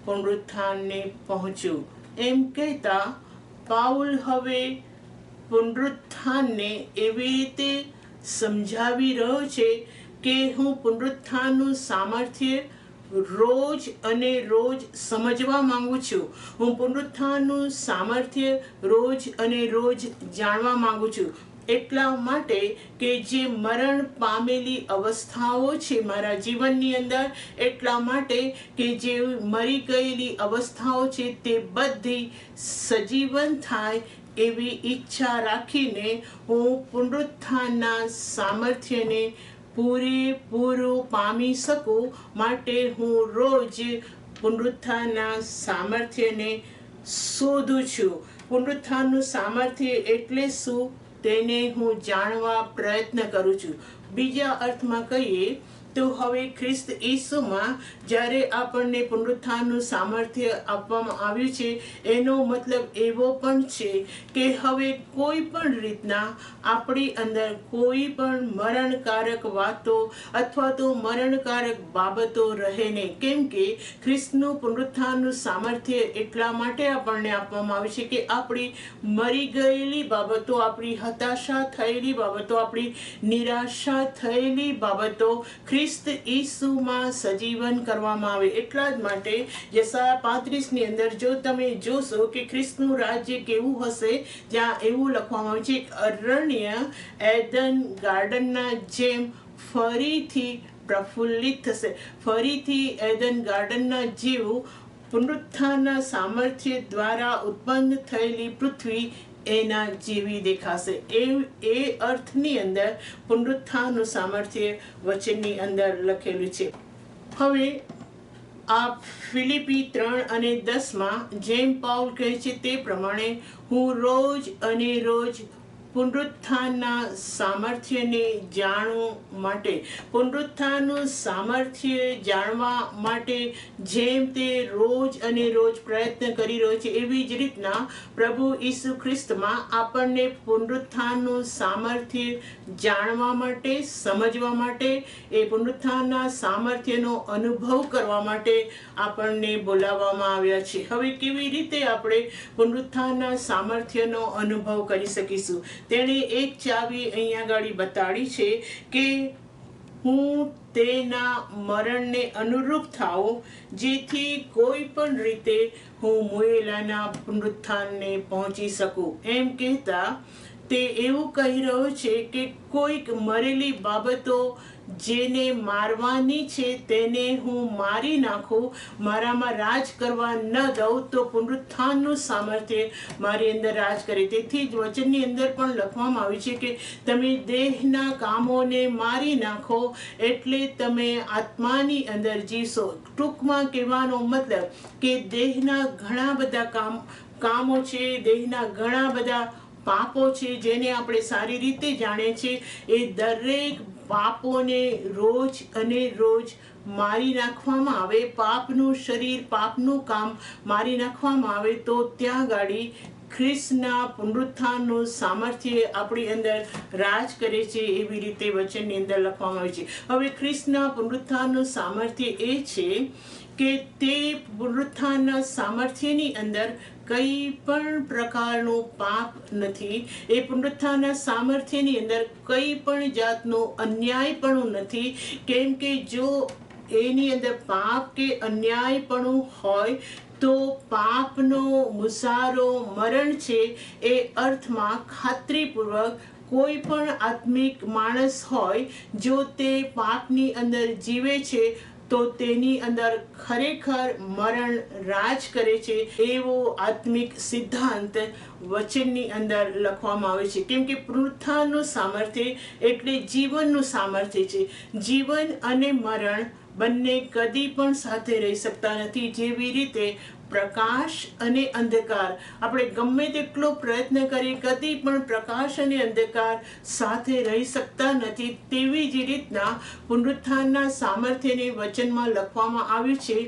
પુનરુત્થાનને પહોંચું. એમ કહેતા પાઉલ હવે પુનરુત્થાનને એવી રીતે સમજાવી રહ્યો છે કે હું પુનરુત્થાનનું સામર્થ્ય રોજ અને રોજ સમજવા માંગુ છું. હું પુનરુત્થાનનું સામર્થ્ય રોજ અને રોજ જાણવા માંગુ છું. એટલા માટે કે જે મરણ પામેલી અવસ્થાઓ છે મારા જીવનની અંદર, એટલા માટે કે જે મરી ગયેલી અવસ્થાઓ છે તે બધી સજીવન થાય એવી ઈચ્છા રાખીને હું પુનરુત્થાનના સામર્થ્યને પૂરેપૂરું પામી શકું માટે હું રોજ પુનરુત્થાનના સામર્થ્યને શોધું છું. પુનરુત્થાનનું સામર્થ્ય એટલે શું તેને હું જાણવા પ્રયત્ન કરું છું. બીજા અર્થમાં કહીએ તો હવે ખ્રિસ્ત ઈસુમાં જ્યારે આપણને પુનરુત્થાનનું સામર્થ્ય આપવામાં આવ્યું છે, એનો મતલબ એવો પણ છે કે હવે કોઈ પણ રીતના આપણી અંદર કોઈ પણ મરણકારક વાતો અથવા તો મરણકારક બાબતો રહે નહીં. કેમ કે ખ્રિસ્તનું પુનરુત્થાનનું સામર્થ્ય એટલા માટે આપણને આપવામાં આવ્યું છે કે આપણી મરી ગયેલી બાબતો, આપણી હતાશા થયેલી બાબતો, આપણી નિરાશા થયેલી બાબતો ખ્રિસ્ત ઈસુમાં સજીવન કરવામાં આવે. એટલા જ માટે યશાયા 35 ની અંદર જો તમે જોશો કે ખ્રિસ્તનું રાજ્ય કેવું હશે, ત્યાં એવું લખવામાં આવ્યું છે, અરણ્ય એડન ગાર્ડનના જેમ ફરીથી પ્રફુલ્લિત થશે. ફરીથી એડન ગાર્ડનના જેવું પુનરુત્થાનના સામર્થ્ય દ્વારા ઉત્પન્ન થયેલી પૃથ્વી એના જેવી દેખાશે. એ અર્થની અંદર પુનરુત્થાનનું સામર્થ્ય વચનની અંદર લખેલું છે. હવે આ ફિલિપી 3:10 જેમ પાઉલ કહે છે તે પ્રમાણે હું રોજ અને રોજ પુનરુત્થાનના સામર્થ્યને જાણવા માટે, પુનરુત્થાનનું સામર્થ્ય જાણવા માટે જેમ તે રોજ અને રોજ પ્રયત્ન કરી રહ્યો છે, એવી જ રીતના પ્રભુ ઈસુ ખ્રિસ્તમાં આપણને પુનરુત્થાનનું સામર્થ્ય જાણવા માટે, સમજવા માટે, એ પુનરુત્થાનના સામર્થ્યનો અનુભવ કરવા માટે આપણને બોલાવવામાં આવ્યા છે. હવે કેવી રીતે આપણે પુનરુત્થાનના સામર્થ્યનો અનુભવ કરી શકીશું? તેણે એક ચાવી અહીંયા આગળ બતાડી છે કે હું તેના મરણને અનુરૂપ થાઉં, જેથી કોઈ પણ રીતે હું મુએલાના પુનરુત્થાનને પહોંચી શકું. એમ કહેતા તે એવું કહી રહ્યો છે કે કોઈક મરેલી બાબતો જેને મારવાની છે તેને હું મારી નાખું, મારામાં રાજ કરવા ન દઉં, તો પુનરુત્થાનનું સામર્થ્ય મારી અંદર રાજ કરે. તેથી જ વચનની અંદર પણ લખવામાં આવ્યું છે કે તમે દેહના કામોને મારી નાખો એટલે તમે આત્માની અંદર જીવશો. ટૂંકમાં કહેવાનો મતલબ કે દેહના ઘણા બધા કામો છે, દેહના ઘણા બધા પાપો છે જેને આપણે સારી રીતે જાણીએ છીએ, એ દરેક પાપોને રોજ અને રોજ મારી નાખવામાં આવે, પાપનું શરીર, પાપનું કામ મારી નાખવામાં આવે, તો ત્યાં ગાડી ખ્રિસ્તના પુનરુત્થાનનું સામર્થ્ય આપણી અંદર રાજ કરે છે. એવી રીતે વચનની અંદર લખવામાં આવ્યું છે. હવે ખ્રિસ્તના પુનરુત્થાનનું સામર્થ્ય એ છે કે તે પુનરુત્થાનના સામર્થ્યની અંદર કઈ પણ પ્રકારનું પાપ નથી. એ પુનરુત્થાનના સામર્થ્યની અંદર કઈ પણ જાતનું અન્યાયપણું નથી. કેમ કે જો એની અંદર પાપ કે અન્યાયપણું હોય તો પાપનો મુસારો મરણ છે. એ અર્થમાં ખાતરીપૂર્વક કોઈ પણ આત્મિક માણસ હોય, જો તે પાપની અંદર જીવે છે તો તેની અંદર ખરેખર મરણ રાજ કરે છે, એવો આત્મિક સિદ્ધાંત વચનની અંદર લખવામાં આવે છે. કેમ કે પુનરુત્થાનનું સામર્થ્ય એટલે જીવનનું સામર્થ્ય છે. જીવન અને મરણ બંને કદી પણ સાથે રહી શકતા નથી. જેવી રીતે પ્રકાશ અને અંધકાર, આપણે ગમે તેટલો પ્રયત્ન કરીએ કદી પણ પ્રકાશ અને અંધકાર સાથે રહી શકતા નથી. તેવી જ રીતના પુનરુત્થાનના સામર્થ્યને વચનમાં લખવામાં આવ્યું છે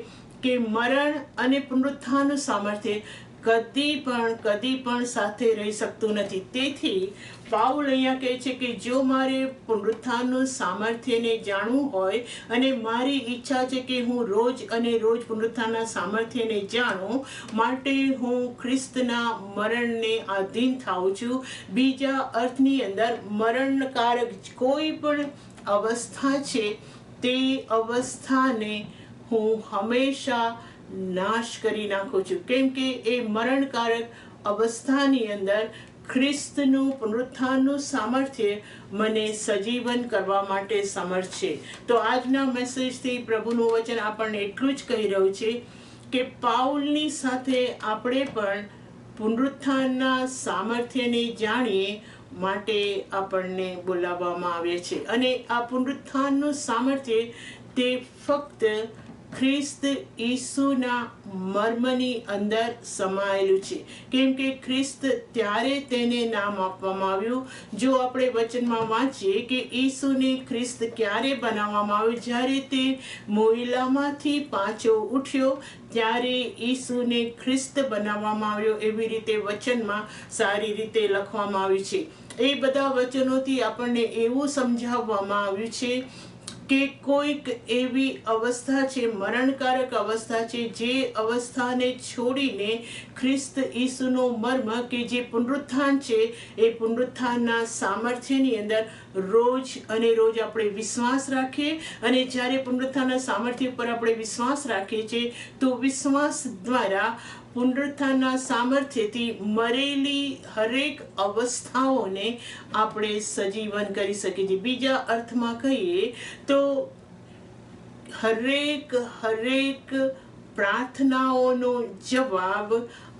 કે મરણ અને પુનરુત્થાનનું સામર્થ્ય કદી પણ સાથે રહી શકતું નથી. તેથી પાઉલ અહીંયા કહે છે કે જો મારે પુનરુત્થાનનું સામર્થ્યને જાણવું હોય અને મારી ઈચ્છા છે કે હું રોજ અને રોજ પુનરુત્થાનના સામર્થ્યને જાણું, માટે હું ખ્રિસ્તના મરણને આધીન થાઉં છું. બીજા અર્થની અંદર મરણકારક કોઈ પણ અવસ્થા છે તે અવસ્થાને હું હંમેશા નાશ કરી નાખું છું. કેમ કે એ મરણકારક અવસ્થાની અંદર ખ્રિસ્તનું પુનરુત્થાનનું સામર્થ્ય મને સજીવન કરવા માટે સમર્થ છે. તો આજના મેસેજથી પ્રભુનું વચન આપણને એટલું જ કહી રહ્યું છે કે પાઉલની સાથે આપણે પણ પુનરુત્થાનના સામર્થ્યને જાણીએ માટે આપણને બોલાવવામાં આવે છે. અને આ પુનરુત્થાનનું સામર્થ્ય તે ફક્ત ખ્રિસ્ત ઈસુના મર્મની અંદર સમાયેલું છે. કેમ કે ખ્રિસ્ત ત્યારે તેને નામ આપવામાં આવ્યું. જો આપણે વચનમાં વાંચીએ કે ઈસુને ખ્રિસ્ત ક્યારે બનાવવામાં આવ્યો, જ્યારે તે મોઈલામાંથી પાછો ઉઠ્યો ત્યારે ઈસુને ખ્રિસ્ત બનાવવામાં આવ્યો. એવી રીતે વચનમાં સારી રીતે લખવામાં આવ્યું છે. એ બધા વચનોથી આપણને એવું સમજાવવામાં આવ્યું છે કે કોઈક એવી અવસ્થા છે, મરણકારક અવસ્થા છે, જે અવસ્થાને છોડીને ખ્રિસ્ત ઈસુનો મર્મ કે જે પુનરુત્થાન છે, એ પુનરુત્થાનના સામર્થ્યની અંદર રોજ અને રોજ આપણે વિશ્વાસ રાખીએ. અને જ્યારે પુનરુત્થાનના સામર્થ્ય પર આપણે વિશ્વાસ રાખીએ છીએ તો વિશ્વાસ દ્વારા પુનરુત્થાનના સામર્થ્યથી મરેલી હરેક અવસ્થાઓને આપણે સજીવન કરી શકીએ છીએ. બીજા અર્થમાં કહીએ તો હરેક પ્રાર્થનાઓનો જવાબ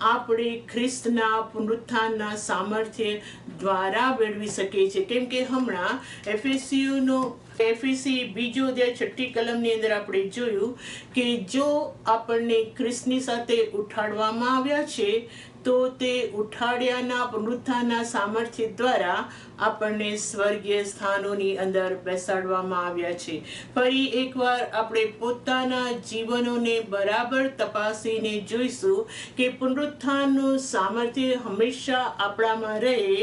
આપણે ખ્રિસ્તના પુનરુત્થાનના સામર્થ્ય દ્વારા મેળવી શકીએ છીએ. કેમ કે હમણાં એફેસી 2:6 કલમની અંદર આપણે જોયું કે જો આપણને ખ્રિસ્તની સાથે ઉઠાડવામાં આવ્યા છે તો તે ઉઠાડ્યાના પુનરુત્થાનના સામર્થ્ય દ્વારા આપણને સ્વર્ગીય સ્થાનોની અંદર બેસાડવામાં આવ્યા છે. ફરી એકવાર આપણે પોતાના જીવનોને બરાબર તપાસીને જોઈશું કે પુનરુત્થાનનું સામર્થ્ય હંમેશા આપણામાં રહે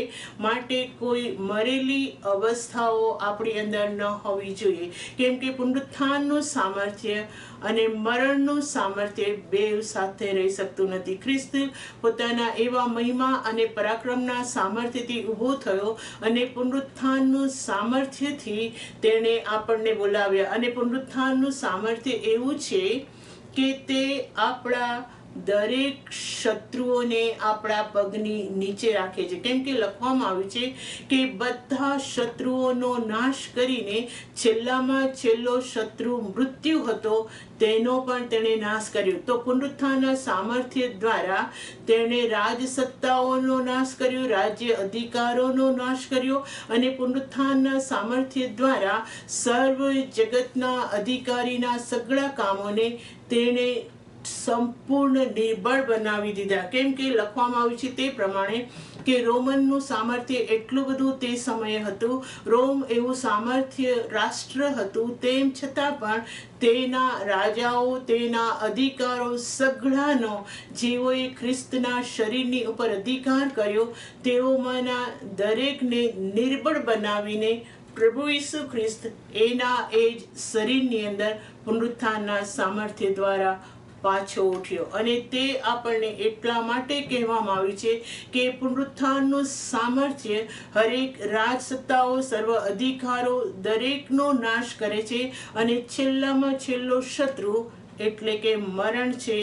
માટે કોઈ મરેલી અવસ્થાઓ આપણી અંદર ન હોવી જોઈએ. કેમ કે પુનરુત્થાનનું સામર્થ્ય અને મરણનું સામર્થ્ય બેવ સાથે રહી શકતું નથી. ખ્રિસ્ત પોતાના એવા મહિમા અને પરાક્રમના સામર્થ્યથી ઊભો થયો અને પુનરુત્થાનનું સામર્થ્યથી તેણે આપણને બોલાવ્યા. અને પુનરુત્થાનનું સામર્થ્ય એવું છે કે તે આપણા દરેક શત્રુઓને આપણા પગની નીચે રાખે છે. કેમ કે લખવામાં આવ્યું છે કે બધા શત્રુઓનો નાશ કરીને છેલ્લામાં છેલ્લો શત્રુ મૃત્યુ હતો તેનો પણ તેણે નાશ કર્યો. તો પુનરુત્થાનના સામર્થ્ય દ્વારા તેણે રાજસત્તાઓનો નાશ કર્યો, રાજ્ય અધિકારોનો નાશ કર્યો અને પુનરુત્થાનના સામર્થ્ય દ્વારા સર્વ જગતના અધિકારીના સગળા કામોને તેણે સંપૂર્ણ નિર્બળ બનાવી દીધા. કેમ કે લખવામાં આવ્યું છે તે પ્રમાણે કે રોમનનું સામર્થ્ય એટલું બધું તે સમયે હતું. રોમ એવું સામર્થ્ય રાષ્ટ્ર હતું, તેમ છતાં પણ તેના રાજાઓ, તેના અધિકારો સઘળાનો જેઓએ ખ્રિસ્તના શરીરની ઉપર અધિકાર કર્યો તેઓમાંના દરેકને નિર્બળ બનાવીને પ્રભુ ઈસુ ખ્રિસ્ત એના એ જ શરીરની અંદર પુનરુત્થાનના સામર્થ્ય દ્વારા પાછો ઉઠ્યો. અને તે આપણને એટલા માટે કહેવામાં આવ્યું છે કે પુનરુત્થાનનું સામર્થ્ય હરેક રાજસત્તાઓ, સર્વ અધિકારો દરેકનો નાશ કરે છે અને છેલ્લામાં છેલ્લો શત્રુ એટલે કે મરણ છે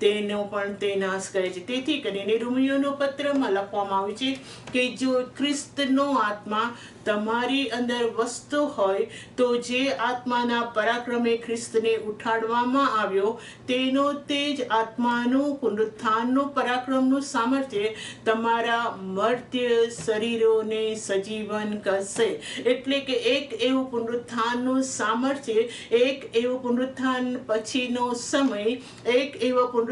તેનો પણ તે નાશ કરે છે. તેથી કરીને રોમીયોનો પત્રમાં લખવામાં આવ્યું છે કે જો ખ્રિસ્તનો આત્મા તમારી અંદર વસતો હોય તો જે આત્માના પરાક્રમે ખ્રિસ્તને ઉઠાડવામાં આવ્યો તેનો તે જ આત્માનું પુનરુત્થાનનું પરાક્રમનું સામર્થ્ય તમારા મર્ત્ય શરીરોને સજીવન કરશે. એટલે કે એક એવું પુનરુત્થાનનું સામર્થ્ય, એક એવું પુનરુત્થાન પછીનો સમય, એક એવો પુનરુત્થાન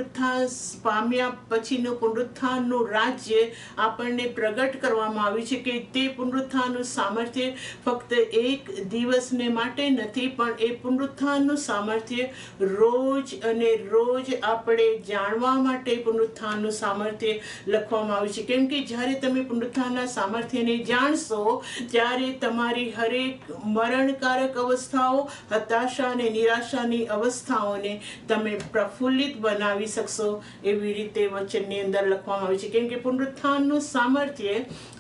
પામ્યા પછીનું પુનરુત્થાનનું રાજ્ય આપણને પ્રગટ કરવામાં આવ્યું છે કે તે પુનરુત્થાનનું સામર્થ્ય ફક્ત એક દિવસને માટે નથી, પણ એ પુનરુત્થાનનું સામર્થ્ય રોજ અને રોજ આપણે જાણવા માટે પુનરુત્થાનનું સામર્થ્ય લખવામાં આવ્યું છે. કેમ કે જ્યારે તમે પુનરુત્થાનના સામર્થ્યને જાણશો ત્યારે તમારી હરેક મરણકારક અવસ્થાઓ, હતાશા અને નિરાશાની અવસ્થાઓને તમે પ્રફુલ્લિત બનાવી શકશો. એવી રીતે વચનની અંદર લખવામાં આવ્યું છે. કેમ કે પુનરુત્થાનનું સામર્થ્ય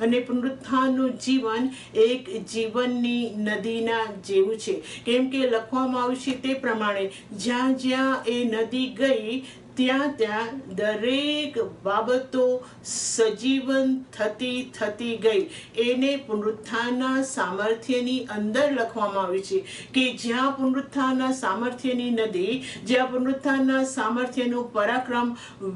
અને પુનરુત્થાનનું જીવન એક જીવનની નદીના જેવું છે. કેમ કે લખવામાં આવ્યું છે તે પ્રમાણે જ્યાં જ્યાં એ નદી ગઈ ત્યાં દરેક બાબતો સજીવન થતી ગઈ. એને પુનરુત્થાનના સામર્થ્યની અંદર લખવામાં આવ્યું છે કે જ્યાં પુનરુત્થાનના સામર્થ્યની નદી, જ્યાં પુનરુત્થાનના સામર્થ્યનું પરાક્રમ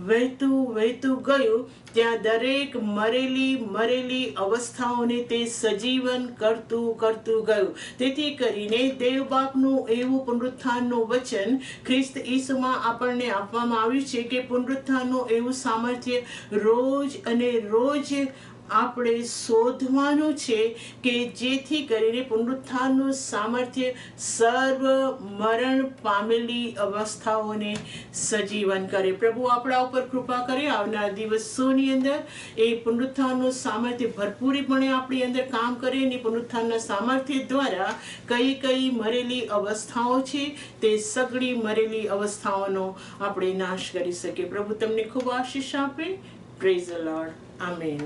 વહેતું ગયું, ત્યાં દરેક મરેલી અવસ્થાઓને તે સજીવન કરતું ગયું. તેથી કરીને દેવબાપનું એવું પુનરુત્થાનનું વચન ખ્રિસ્ત ઈસુમાં આપણને આપવામાં આવ્યું છે કે પુનરુત્થાનનું એવું સામર્થ્ય રોજ આપણે શોધવાનું છે કે જેથી કરીને પુનરુત્થાનનું સામર્થ્ય સર્વ મરણ પામેલી અવસ્થાઓને સજીવન કરે. પ્રભુ આપણા ઉપર કૃપા કરે. આવનાર દિવસોની અંદર એ પુનરુત્થાનનું સામર્થ્ય ભરપૂરીપણે આપણી અંદર કામ કરે અને પુનરુત્થાનના સામર્થ્ય દ્વારા કઈ મરેલી અવસ્થાઓ છે તે સગળી મરેલી અવસ્થાઓનો આપણે નાશ કરી શકીએ. પ્રભુ તમને ખૂબ આશીષ આપે. Praise the lord. આમેન.